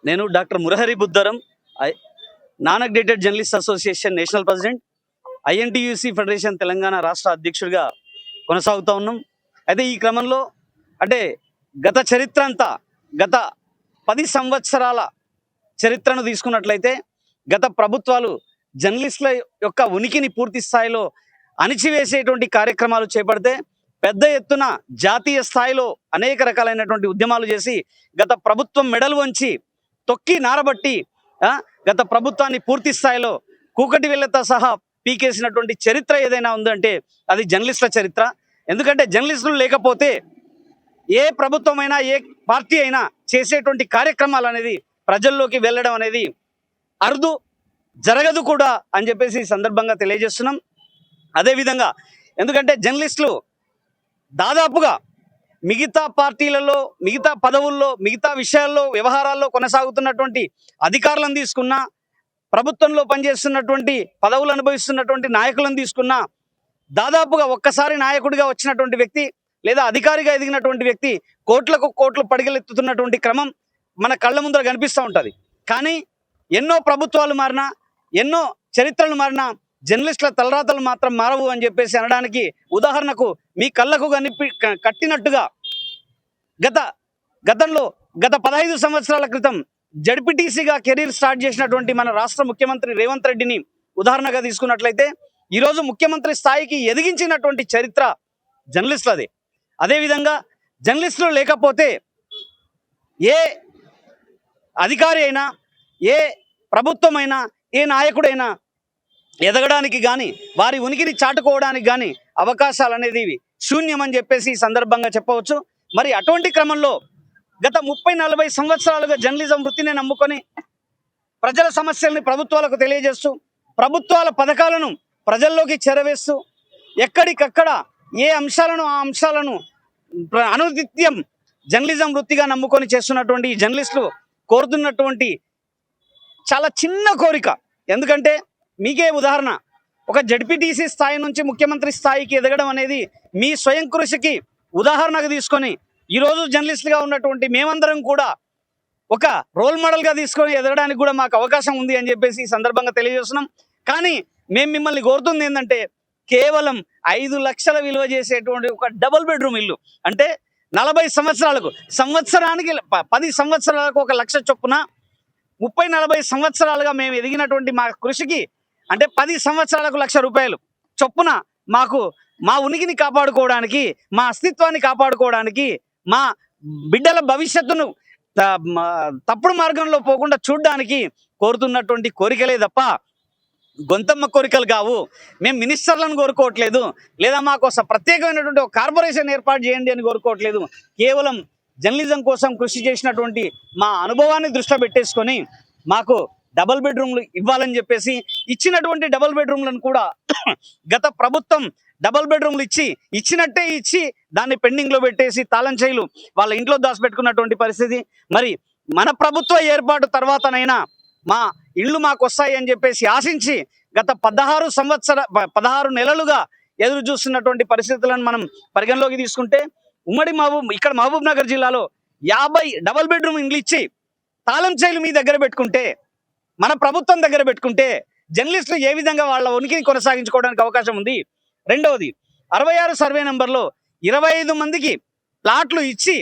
నేను doctor Murahari Buddharam, non accredited journalist association national president, INTUC federation Telangana రాష్ట్ర అధ్యక్షుడిగా కొనసాగుతూ ఉన్నాం. అయితే ఈ క్రమంలో అంటే గత చరిత్ర అంతా, గత 10 సంవత్సరాల చరిత్రను తీసుకున్నట్లయితే గత ప్రభుత్వాలు జర్నలిస్టుల యొక్క ఉనికిని పూర్తి స్థాయిలో అణిచివేసేటువంటి కార్యక్రమాలు చేపడితే పెద్ద ఎత్తున జాతీయ స్థాయిలో అనేక రకాలైనటువంటి ఉద్యమాలు చేసి గత ప్రభుత్వం మెడలు వంచి తొక్కి నారబట్టి గత ప్రభుత్వాన్ని పూర్తి స్థాయిలో కూకటి వేళ్లతో సహా పీకేసినటువంటి చరిత్ర ఏదైనా ఉందంటే అది జర్నలిస్టుల చరిత్ర. ఎందుకంటే జర్నలిస్టులు లేకపోతే ఏ ప్రభుత్వమైనా ఏ పార్టీ అయినా చేసేటువంటి కార్యక్రమాలు అనేది ప్రజల్లోకి వెళ్ళడం అనేది అరుదు, జరగదు కూడా అని చెప్పేసి ఈ సందర్భంగా తెలియజేస్తున్నాం. అదేవిధంగా ఎందుకంటే జర్నలిస్టులు దాదాపుగా మిగతా పార్టీలలో, మిగతా పదవుల్లో, మిగతా విషయాల్లో, వ్యవహారాల్లో కొనసాగుతున్నటువంటి అధికారులను తీసుకున్నా, ప్రభుత్వంలో పనిచేస్తున్నటువంటి పదవులు అనుభవిస్తున్నటువంటి నాయకులను తీసుకున్నా, దాదాపుగా ఒక్కసారి నాయకుడిగా వచ్చినటువంటి వ్యక్తి లేదా అధికారిగా ఎదిగినటువంటి వ్యక్తి కోట్లకు కోట్లు పడిగెలెత్తుతున్నటువంటి క్రమం మన కళ్ళ ముందర కనిపిస్తూ ఉంటుంది. కానీ ఎన్నో ప్రభుత్వాలు మారినా, ఎన్నో చరిత్రలు మారినా జర్నలిస్టుల తలరాతలు మాత్రం మారవు అని చెప్పేసి అనడానికి ఉదాహరణకు మీ కళ్ళకు కట్టినట్టుగా గతంలో గత 15 సంవత్సరాల క్రితం జడ్పీటీసీగా కెరీర్ స్టార్ట్ చేసినటువంటి మన రాష్ట్ర ముఖ్యమంత్రి రేవంత్ రెడ్డిని ఉదాహరణగా తీసుకున్నట్లయితే ఈరోజు ముఖ్యమంత్రి స్థాయికి ఎదిగించినటువంటి చరిత్ర జర్నలిస్టులది. అదేవిధంగా జర్నలిస్టులు లేకపోతే ఏ అధికారి అయినా, ఏ ప్రభుత్వమైనా, ఏ నాయకుడైనా ఎదగడానికి కానీ, వారి ఉనికిని చాటుకోవడానికి కానీ అవకాశాలు అనేది శూన్యమని చెప్పేసి ఈ సందర్భంగా చెప్పవచ్చు. మరి అటువంటి క్రమంలో గత 30-40 సంవత్సరాలుగా జర్నలిజం వృత్తిని నమ్ముకొని ప్రజల సమస్యల్ని ప్రభుత్వాలకు తెలియజేస్తూ, ప్రభుత్వాల పథకాలను ప్రజల్లోకి చేరవేస్తూ, ఎక్కడికక్కడ ఏ అంశాలను ఆ అంశాలను అనునిత్యం జర్నలిజం వృత్తిగా నమ్ముకొని చేస్తున్నటువంటి ఈ జర్నలిస్టులు కోరుతున్నటువంటి చాలా చిన్న కోరిక. ఎందుకంటే మీకే ఉదాహరణ, ఒక జడ్పీటీసీ స్థాయి నుంచి ముఖ్యమంత్రి స్థాయికి ఎదగడం అనేది మీ స్వయం కృషికి ఉదాహరణగా తీసుకొని ఈరోజు జర్నలిస్టులుగా ఉన్నటువంటి మేమందరం కూడా ఒక రోల్ మోడల్గా తీసుకొని ఎదగడానికి కూడా మాకు అవకాశం ఉంది అని చెప్పేసి ఈ సందర్భంగా తెలియజేస్తున్నాం. కానీ మేము మిమ్మల్ని కోరుతుంది ఏంటంటే కేవలం 5 లక్షల విలువ చేసేటువంటి ఒక డబుల్ బెడ్రూమ్ ఇల్లు, అంటే 40 సంవత్సరాలకు, సంవత్సరానికి 10 సంవత్సరాలకు 1 లక్ష చొప్పున 30-40 సంవత్సరాలుగా మేము ఎదిగినటువంటి మా కృషికి అంటే 10 సంవత్సరాలకు 1 లక్ష రూపాయలు చొప్పున మాకు మా ఉనికిని కాపాడుకోవడానికి, మా అస్తిత్వాన్ని కాపాడుకోవడానికి, మా బిడ్డల భవిష్యత్తును తప్పుడు మార్గంలో పోకుండా చూడడానికి కోరుతున్నటువంటి కోరికలే తప్ప గొంతమ్మ కోరికలు కావు. మేము మినిస్టర్లను కోరుకోవట్లేదు, లేదా మాకు ప్రత్యేకమైనటువంటి ఒక కార్పొరేషన్ ఏర్పాటు చేయండి అని కోరుకోవట్లేదు. కేవలం జర్నలిజం కోసం కృషి చేసినటువంటి మా అనుభవాన్ని దృష్టిలో పెట్టేసుకొని మాకు డబుల్ బెడ్రూమ్లు ఇవ్వాలని చెప్పేసి ఇచ్చినటువంటి డబుల్ బెడ్రూమ్లను కూడా గత ప్రభుత్వం డబుల్ బెడ్రూమ్లు ఇచ్చినట్టే ఇచ్చి దాన్ని పెండింగ్లో పెట్టేసి తాళం చెయ్యిలు వాళ్ళ ఇంట్లో దాచిపెట్టుకున్నటువంటి పరిస్థితి. మరి మన ప్రభుత్వ ఏర్పాటు తర్వాతనైనా మా ఇళ్ళు మాకు వస్తాయి అని చెప్పేసి ఆశించి గత 16 నెలలుగా ఎదురు చూస్తున్నటువంటి పరిస్థితులను మనం పరిగణలోకి తీసుకుంటే ఉమ్మడి మహబూబ్ నగర్ జిల్లాలో 50 డబుల్ బెడ్రూమ్ ఇండ్లు ఇచ్చి తాళం చెయ్యిలు మీ దగ్గర పెట్టుకుంటే, మన ప్రభుత్వం దగ్గర పెట్టుకుంటే జర్నలిస్టులు ఏ విధంగా వాళ్ళ ఉనికిని కొనసాగించుకోవడానికి అవకాశం ఉంది? రెండవది, 66 సర్వే నెంబర్లో 25 మందికి ప్లాట్లు ఇచ్చి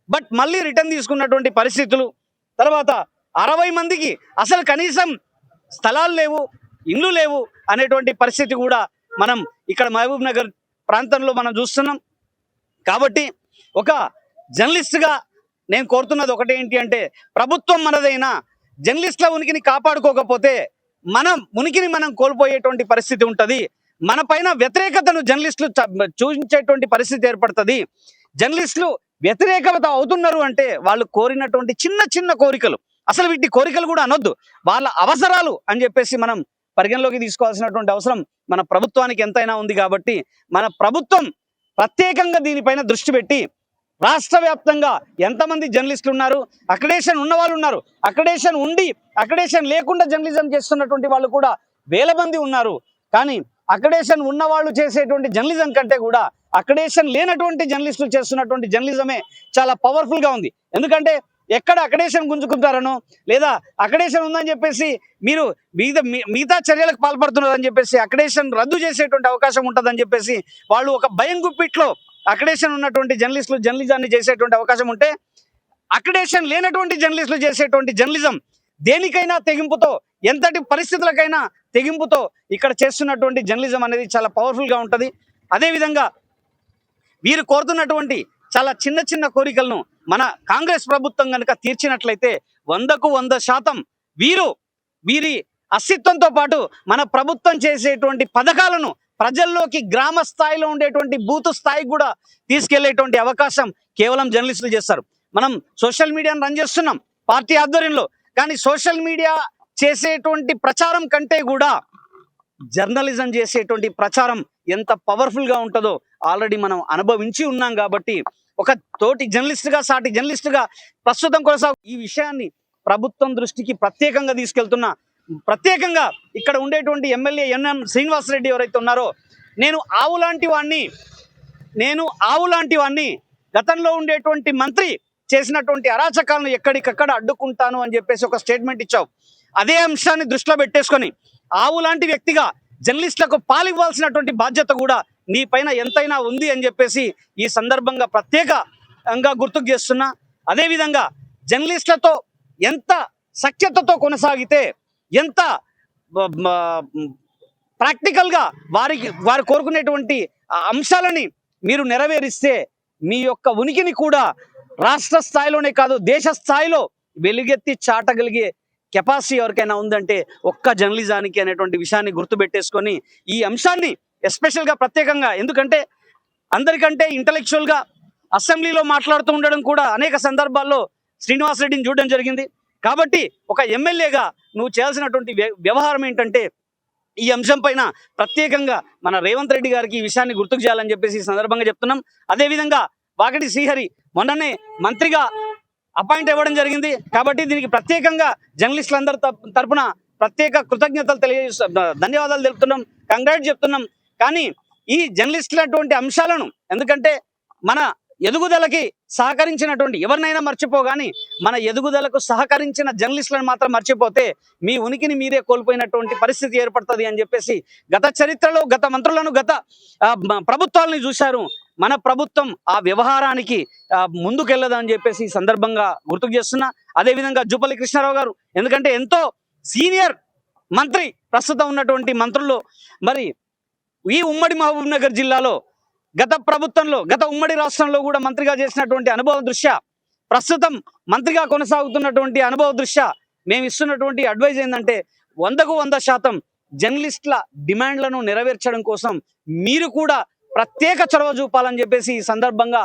బట్ మళ్ళీ రిటర్న్ తీసుకున్నటువంటి పరిస్థితులు, తర్వాత 60 మందికి అసలు కనీసం స్థలాలు లేవు, ఇండ్లు లేవు అనేటువంటి పరిస్థితి కూడా మనం ఇక్కడ మహబూబ్ నగర్ ప్రాంతంలో మనం చూస్తున్నాం. కాబట్టి ఒక జర్నలిస్ట్గా నేను కోరుతున్నది ఒకటి ఏంటి అంటే, ప్రభుత్వం మనదైనా జర్నలిస్టుల ఉనికిని కాపాడుకోకపోతే మన ఉనికిని మనం కోల్పోయేటువంటి పరిస్థితి ఉంటుంది. మన పైన వ్యతిరేకతను జర్నలిస్టులు చూపించేటువంటి పరిస్థితి ఏర్పడుతుంది. జర్నలిస్టులు వ్యతిరేకత అవుతున్నారు అంటే వాళ్ళు కోరినటువంటి చిన్న చిన్న కోరికలు, అసలు వీటి కోరికలు కూడా అనొద్దు, వాళ్ళ అవసరాలు అని చెప్పేసి మనం పరిగణలోకి తీసుకోవాల్సినటువంటి అవసరం మన ప్రభుత్వానికి ఎంతైనా ఉంది. కాబట్టి మన ప్రభుత్వం ప్రత్యేకంగా దీనిపైన దృష్టి పెట్టి రాష్ట్ర వ్యాప్తంగా ఎంతమంది జర్నలిస్టులు ఉన్నారు, అక్రిడేషన్ ఉన్న వాళ్ళు ఉన్నారు, అక్రిడేషన్ ఉండి అక్రిడేషన్ లేకుండా జర్నలిజం చేస్తున్నటువంటి వాళ్ళు కూడా వేల మంది ఉన్నారు. కానీ అక్రిడేషన్ ఉన్న వాళ్ళు చేసేటువంటి జర్నలిజం కంటే కూడా అక్రిడేషన్ లేనటువంటి జర్నలిస్టులు చేస్తున్నటువంటి జర్నలిజమే చాలా పవర్ఫుల్గా ఉంది. ఎందుకంటే ఎక్కడ అకడేషన్ గుంజుకుంటారనో లేదా అకడేషన్ ఉందని చెప్పేసి మీరు మిగతా చర్యలకు పాల్పడుతున్నారని చెప్పేసి అకడేషన్ రద్దు చేసేటువంటి అవకాశం ఉంటుందని చెప్పేసి వాళ్ళు ఒక భయం గుప్పిట్లో అకడేషన్ ఉన్నటువంటి జర్నలిస్టులు జర్నలిజాన్ని చేసేటువంటి అవకాశం ఉంటే, అకడేషన్ లేనటువంటి జర్నలిస్టులు చేసేటువంటి జర్నలిజం దేనికైనా తెగింపుతో, ఎంతటి పరిస్థితులకైనా తెగింపుతో ఇక్కడ చేస్తున్నటువంటి జర్నలిజం అనేది చాలా పవర్ఫుల్గా ఉంటుంది. అదేవిధంగా వీరు కోరుతున్నటువంటి చాలా చిన్న చిన్న కోరికలను మన కాంగ్రెస్ ప్రభుత్వం కనుక తీర్చినట్లయితే 100% వీరి అస్తిత్వంతో పాటు మన ప్రభుత్వం చేసేటువంటి పథకాలను ప్రజల్లోకి గ్రామ స్థాయిలో ఉండేటువంటి బూత్ స్థాయికి కూడా తీసుకెళ్లేటువంటి అవకాశం కేవలం జర్నలిస్టులు చేస్తారు. మనం సోషల్ మీడియాను రన్ చేస్తున్నాం పార్టీ ఆధ్వర్యంలో, కానీ సోషల్ మీడియా చేసేటువంటి ప్రచారం కంటే కూడా జర్నలిజం చేసేటువంటి ప్రచారం ఎంత పవర్ఫుల్గా ఉంటుందో ఆల్రెడీ మనం అనుభవించి ఉన్నాం. కాబట్టి ఒక తోటి జర్నలిస్టుగా, సాటి జర్నలిస్టుగా ప్రస్తుతం కొనసాగు ఈ విషయాన్ని ప్రభుత్వం దృష్టికి ప్రత్యేకంగా తీసుకెళ్తున్నా. ప్రత్యేకంగా ఇక్కడ ఉండేటువంటి ఎమ్మెల్యే ఎన్ఎం శ్రీనివాసరెడ్డి ఎవరైతే ఉన్నారో, నేను ఆవు లాంటి వాణ్ణి గతంలో ఉండేటువంటి మంత్రి చేసినటువంటి అరాచకాలను ఎక్కడికక్కడ అడ్డుకుంటాను అని చెప్పేసి ఒక స్టేట్మెంట్ ఇచ్చావు. అదే అంశాన్ని దృష్టిలో పెట్టేసుకొని ఆవు లాంటి వ్యక్తిగా జర్నలిస్టులకు పాలివ్వాల్సినటువంటి బాధ్యత కూడా నీ పైన ఎంతైనా ఉంది అని చెప్పేసి ఈ సందర్భంగా ప్రత్యేకంగా గుర్తుకు చేస్తున్నా. అదేవిధంగా జర్నలిస్టులతో ఎంత సఖ్యతతో కొనసాగితే, ఎంత ప్రాక్టికల్గా వారు కోరుకునేటువంటి అంశాలని మీరు నెరవేరిస్తే మీ యొక్క ఉనికిని కూడా రాష్ట్ర స్థాయిలోనే కాదు దేశ స్థాయిలో వెలుగెత్తి చాటగలిగే కెపాసిటీ ఎవరికైనా ఉందంటే ఒక్క జర్నలిజానికి అనేటువంటి విషయాన్ని గుర్తుపెట్టేసుకొని ఈ అంశాన్ని ఎస్పెషల్గా ప్రత్యేకంగా, ఎందుకంటే అందరికంటే ఇంటలెక్చువల్గా అసెంబ్లీలో మాట్లాడుతూ ఉండడం కూడా అనేక సందర్భాల్లో శ్రీనివాసరెడ్డిని చూడడం జరిగింది. కాబట్టి ఒక ఎమ్మెల్యేగా నువ్వు చేయాల్సినటువంటి వ్యవహారం ఏంటంటే ఈ అంశం పైన ప్రత్యేకంగా మన రేవంత్ రెడ్డి గారికి ఈ విషయాన్ని గుర్తుకు చేయాలని చెప్పేసి ఈ సందర్భంగా చెప్తున్నాం. అదేవిధంగా వాకటి శ్రీహరి మొన్ననే మంత్రిగా అపాయింట్ అవ్వడం జరిగింది. కాబట్టి దీనికి ప్రత్యేకంగా జర్నలిస్టులందరి తరపున ప్రత్యేక కృతజ్ఞతలు ధన్యవాదాలు తెలుపుతున్నాం, కంగ్రాట్స్ చెప్తున్నాం. కానీ ఈ జర్నలిస్టులటువంటి అంశాలను, ఎందుకంటే మన ఎదుగుదలకి సహకరించినటువంటి ఎవరినైనా మర్చిపోగాని మన ఎదుగుదలకు సహకరించిన జర్నలిస్టులను మాత్రం మర్చిపోతే మీ ఉనికిని మీరే కోల్పోయినటువంటి పరిస్థితి ఏర్పడుతుంది అని చెప్పేసి గత చరిత్రలో గత మంత్రులను, గత ప్రభుత్వాలను చూశారు. మన ప్రభుత్వం ఆ వ్యవహారానికి ముందుకెళ్ళదని చెప్పేసి ఈ సందర్భంగా గుర్తుకు చేస్తున్నా. అదేవిధంగా జూపల్లి కృష్ణారావు గారు, ఎందుకంటే ఎంతో సీనియర్ మంత్రి ప్రస్తుతం ఉన్నటువంటి మంత్రుల్లో, మరి ఈ ఉమ్మడి మహబూబ్ నగర్ జిల్లాలో గత ప్రభుత్వంలో, గత ఉమ్మడి రాష్ట్రంలో కూడా మంత్రిగా చేసినటువంటి అనుభవం దృష్ట్యా, ప్రస్తుతం మంత్రిగా కొనసాగుతున్నటువంటి అనుభవ దృష్ట్యా మేము ఇస్తున్నటువంటి అడ్వైజ్ ఏంటంటే 100% జర్నలిస్టుల డిమాండ్లను నెరవేర్చడం కోసం మీరు కూడా ప్రత్యేక చొరవ చూపాలని చెప్పేసి ఈ సందర్భంగా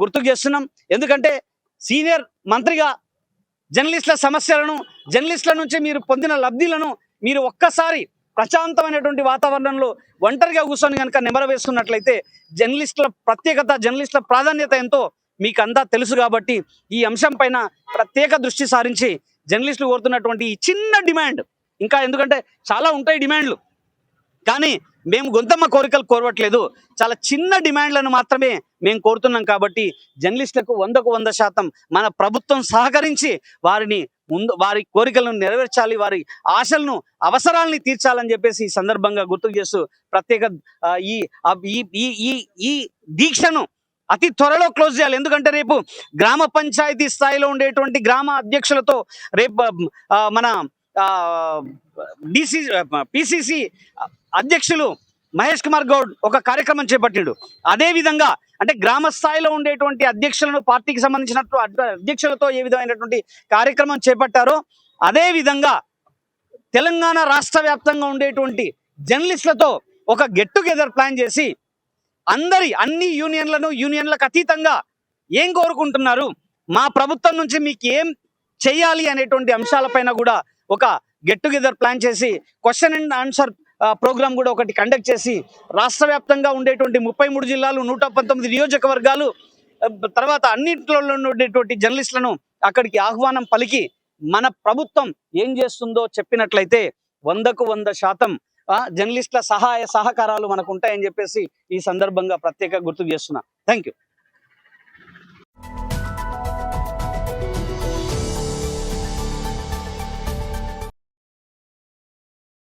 గుర్తుకు చేస్తున్నాం. ఎందుకంటే సీనియర్ మంత్రిగా జర్నలిస్టుల సమస్యలను, జర్నలిస్టుల నుంచి మీరు పొందిన లబ్ధిలను మీరు ఒక్కసారి ప్రశాంతమైనటువంటి వాతావరణంలో ఒంటరిగా కూర్చొని కనుక నెమరవేస్తున్నట్లయితే జర్నలిస్టుల ప్రత్యేకత, జర్నలిస్టుల ప్రాధాన్యత ఎంతో మీకు అంతా తెలుసు. కాబట్టి ఈ అంశం పైన ప్రత్యేక దృష్టి సారించి జర్నలిస్టులు కోరుతున్నటువంటి ఈ చిన్న డిమాండ్, ఇంకా ఎందుకంటే చాలా ఉంటాయి డిమాండ్లు, కానీ మేము గొంతమ్మ కోరికలు కోరవట్లేదు, చాలా చిన్న డిమాండ్లను మాత్రమే మేము కోరుతున్నాం. కాబట్టి జర్నలిస్టులకు 100% మన ప్రభుత్వం సహకరించి వారి కోరికలను నెరవేర్చాలి, వారి ఆశలను, అవసరాలని తీర్చాలని చెప్పేసి ఈ సందర్భంగా గుర్తుకు చేస్తూ ప్రత్యేక ఈ దీక్షను అతి త్వరలో క్లోజ్ చేయాలి. ఎందుకంటే రేపు గ్రామ పంచాయతీ స్థాయిలో ఉండేటువంటి గ్రామ అధ్యక్షులతో రేపు మన పిసిసి అధ్యక్షులు మహేష్ కుమార్ గౌడ్ ఒక కార్యక్రమం చేపట్టిండు. అదేవిధంగా అంటే గ్రామ స్థాయిలో ఉండేటువంటి అధ్యక్షులను, పార్టీకి సంబంధించిన అధ్యక్షులతో ఏ విధమైనటువంటి కార్యక్రమం చేపట్టారో అదేవిధంగా తెలంగాణ రాష్ట్ర వ్యాప్తంగా ఉండేటువంటి జర్నలిస్టులతో ఒక గెట్ టుగెదర్ ప్లాన్ చేసి అన్ని యూనియన్లకు అతీతంగా ఏం కోరుకుంటున్నారు, మా ప్రభుత్వం నుంచి మీకు ఏం చెయ్యాలి అనేటువంటి అంశాలపైన కూడా ఒక గెట్ టుగెదర్ ప్లాన్ చేసి క్వశ్చన్ అండ్ ఆన్సర్ ప్రోగ్రామ్ కూడా ఒకటి కండక్ట్ చేసి రాష్ట్ర వ్యాప్తంగా ఉండేటువంటి 33 జిల్లాలు, 119 నియోజకవర్గాలు, తర్వాత అన్నింటిలో ఉండేటువంటి జర్నలిస్టులను అక్కడికి ఆహ్వానం పలికి మన ప్రభుత్వం ఏం చేస్తుందో చెప్పినట్లయితే 100% జర్నలిస్టుల సహాయ సహకారాలు మనకు ఉంటాయని చెప్పేసి ఈ సందర్భంగా ప్రత్యేక గుర్తు చేస్తున్నా. Thank you.